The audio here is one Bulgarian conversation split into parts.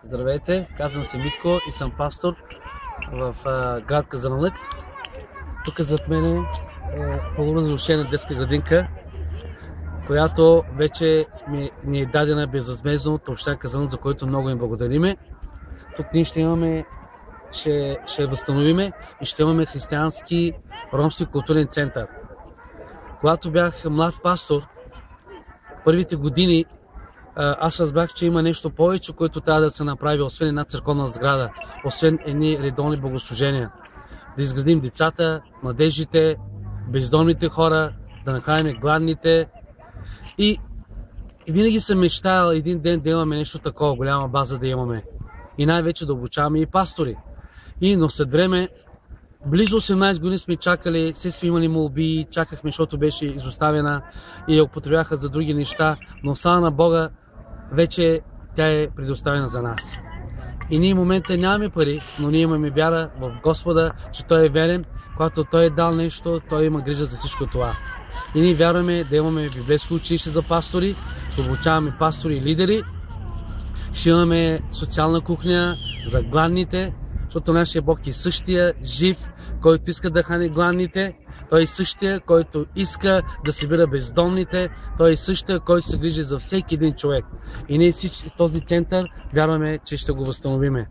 Здравейте, казвам се Митко и съм пастор в град Казанлък. Тук зад мен е полуразрушена детска градинка, която вече ни е дадена безвъзмездно от община Казанлък, за което много им благодариме. Тук ние ще възстановиме и ще имаме християнски ромски културен център. Когато бях млад пастор, първите години аз разбрах, че има нещо повече, което трябва да се направи, освен една църковна сграда, освен едни редовни богослужения. Да изградим децата, младежите, бездомните хора, да нахраним гладните. И винаги съм мечтал един ден да имаме нещо такова, голяма база да имаме. И най-вече да обучаваме и пастори. Но след време, близо 18 години сме чакали, все сме имали молби, чакахме, защото беше изоставена и я употребяха за други неща, но слава на Бога, вече тя е предоставена за нас. И ние в момента нямаме пари, но ние имаме вяра в Господа, че Той е верен. Когато Той е дал нещо, Той има грижа за всичко това. И ние вярваме да имаме библейско училище за пастори, ще обучаваме пастори и лидери, ще имаме социална кухня за гладните, защото нашия Бог е същия, жив, който иска да храни гладните. Той е същия, който иска да събира бездомните. Той е същия, който се грижи за всеки един човек. И ние всички този център вярваме, че ще го възстановиме.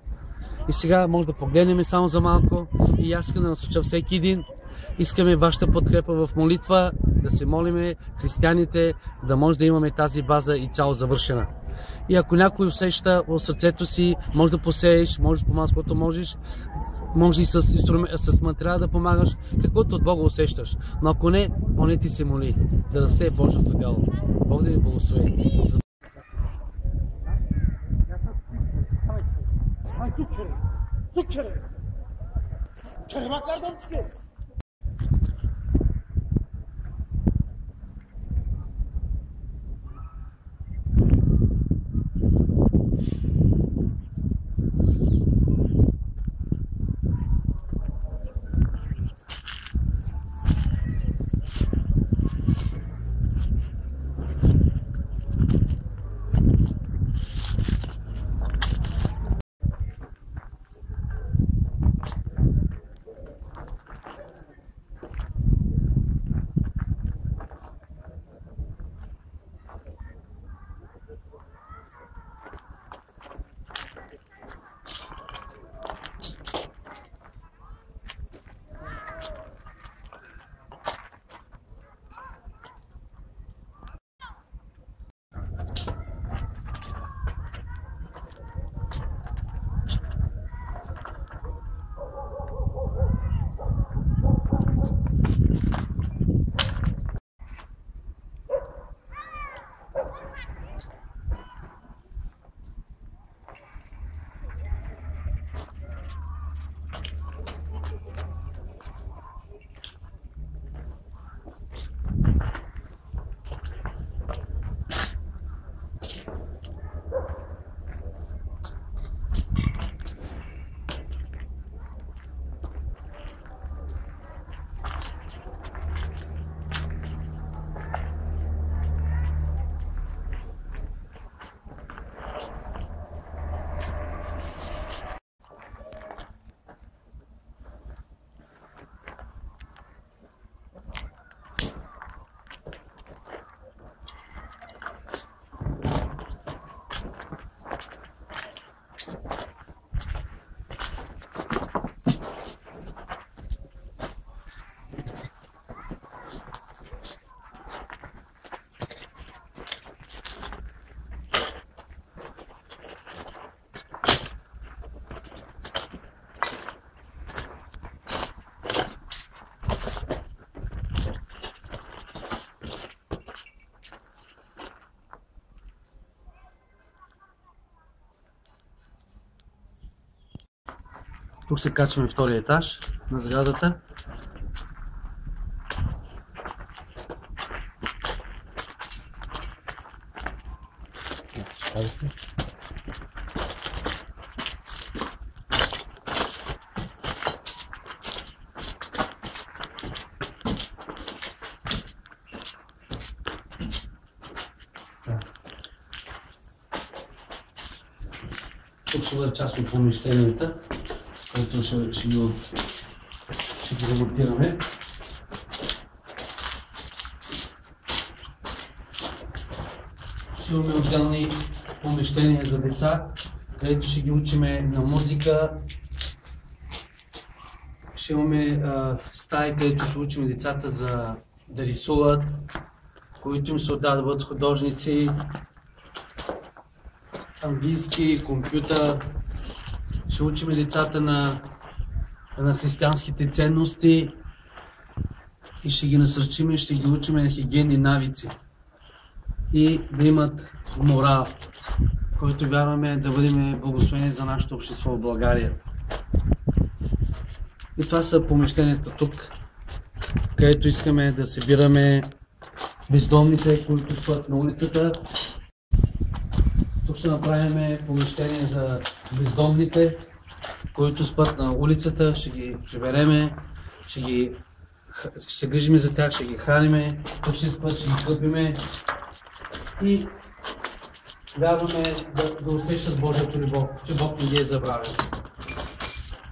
И сега може да погледнем само за малко. И аз искам да насърча всеки един. Искаме вашата подкрепа в молитва, да се молиме християните, да може да имаме тази база и цяло завършена. И ако някой усеща в сърцето си, може да посееш, може да помагаш, което можеш, може и с материал да помагаш, каквото от Бога усещаш. Но ако не, поне ти се моли, да расте Божието дело. Бог да ви благослови. Тук се качваме втория етаж на сградата. Тук ще бъде част от помещенията, които ще ги ремонтираме. Ще имаме отделни помещения за деца, където ще ги учиме на музика. Ще имаме стаи, където ще учим децата да рисуват, които им се отдават да бъдат художници, английски, компютър. Ще учим децата на християнските ценности и ще ги насърчим и ще ги учим на хигиенни навици и да имат морал, който вярваме да бъдем благословени за нашето общество в България. И това са помещенията тук, където искаме да събираме бездомните, които спят на улицата. Тук ще направим помещение за бездомните, които спят на улицата. Ще ги прибереме, ще се грижиме за тях, ще ги храниме. Тук ще спят, ще ги къпиме и вярваме да усещат Божията любов, че Бог не ги е забравил.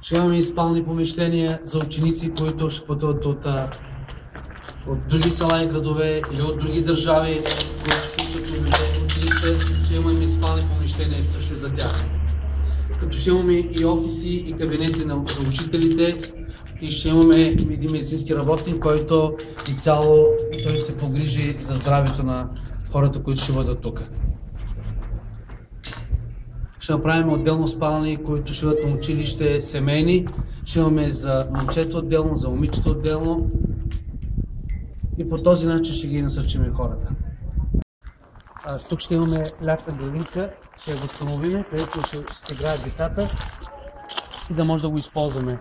Ще имаме и спални помещения за ученици, които ще пътуват от други села и градове или от други държави, които ще учат в училище. Ще имаме и спални помещения също за тях. Като ще имаме и офиси и кабинети за учителите и ще имаме един медицински работник, който изцяло той се погрижи за здравето на хората, които ще бъдат тук. Ще направим отделно спални, които ще бъдат на училище семейни. Ще имаме за момчето отделно, за момичето отделно. И по този начин ще ги насърчим хората. Тук ще имаме лятна градинка, ще я възстановим, където ще се играят децата и да може да го използваме,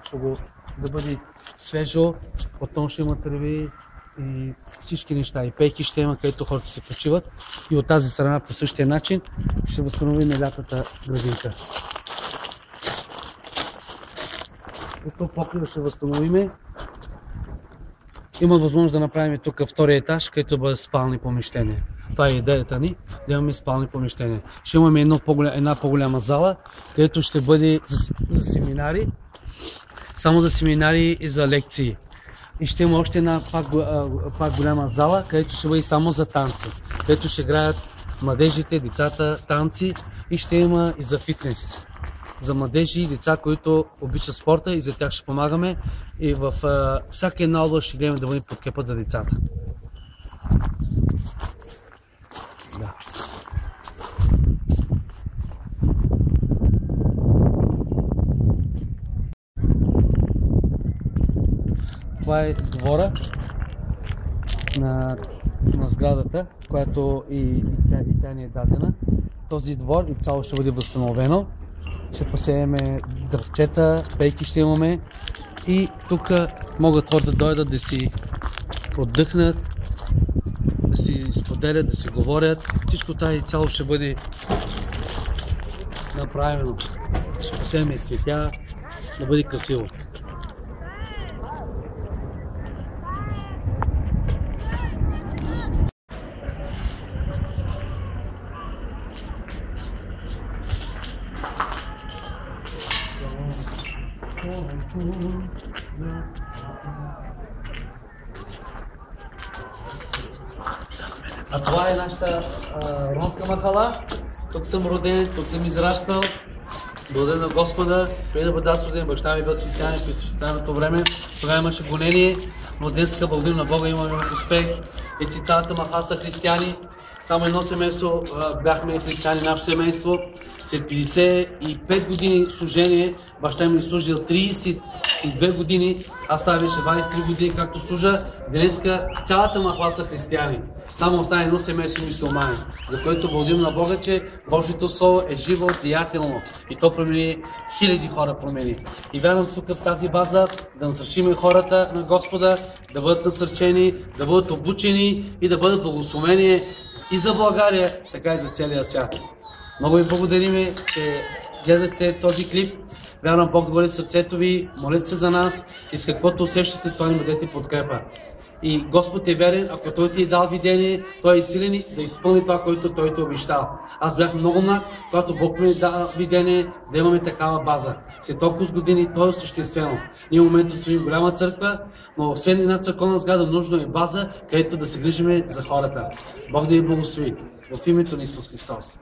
да бъде свежо, потом ще има треви и всички неща. И пейки ще има, където хората се почиват. И от тази страна по същия начин ще възстановим лятната градинка. И тук покрива ще възстановим. Има възможност да направим тук втория етаж, където бъдат спални помещения. Това е идеята ни, да имаме спални помещения. Ще имаме една по-голяма зала, където ще бъде за семинари, само за семинари и за лекции. И ще има още една пак голяма зала, където ще бъде само за танци, където ще играят младежите, децата танци и ще има и за фитнес. За младежи и деца, които обичат спорта и за тях ще помагаме. И в всяка една област ще гледаме да бъде подкрепят за децата. Да. Това е двора на сградата, която и тя ни е дадена. Този двор и цяло ще бъде възстановено. Ще посееме дръвчета, пейки ще имаме и тук могат хората да дойдат да си отдъхнат, да си споделят, да си говорят. Всичко това и цяло ще бъде направено. Ще посееме цветя, да бъде красиво. А това е нашата ромска махала. Тук съм роден, тук съм израснал. Благодаря на Господа. Преди да бъда аз роден, баща ми бил християнин през това време. Тогава имаше гонение, но днес благодарим на Бога, имаме успех. И цялата махала са християни. Само едно семейство бяхме християни, нашето семейство. След 55 години служение, баща ми служил 32 години, аз става вече 23 години както служа. Днеска цялата махала са християни. Само остане едно семейство мюсюлмани, за което благодарим на Бога, че Божието Слово е живо, деятелно и то промени хиляди хора промени. И вярвам тук в тази база да насърчим хората на Господа, да бъдат насърчени, да бъдат обучени и да бъдат благословени и за България, така и за целия свят. Много ви благодарим, че гледахте този клип. Вярвам Бог да бъде сърцето ви, молете се за нас и с каквото усещате, с това ни бъдете подкрепа. И Господ е верен, ако Той ти е дал видение, Той е силен да изпълни това, което Той ти обещал. Аз бях много млад, когато Бог ми дал видение да имаме такава база. След толкова години то е осъществено. Ние в момента стоим в голяма църква, но освен една църковна сграда, нужно е база, където да се грижиме за хората. Бог да ви благослови. В името на Исус Христос.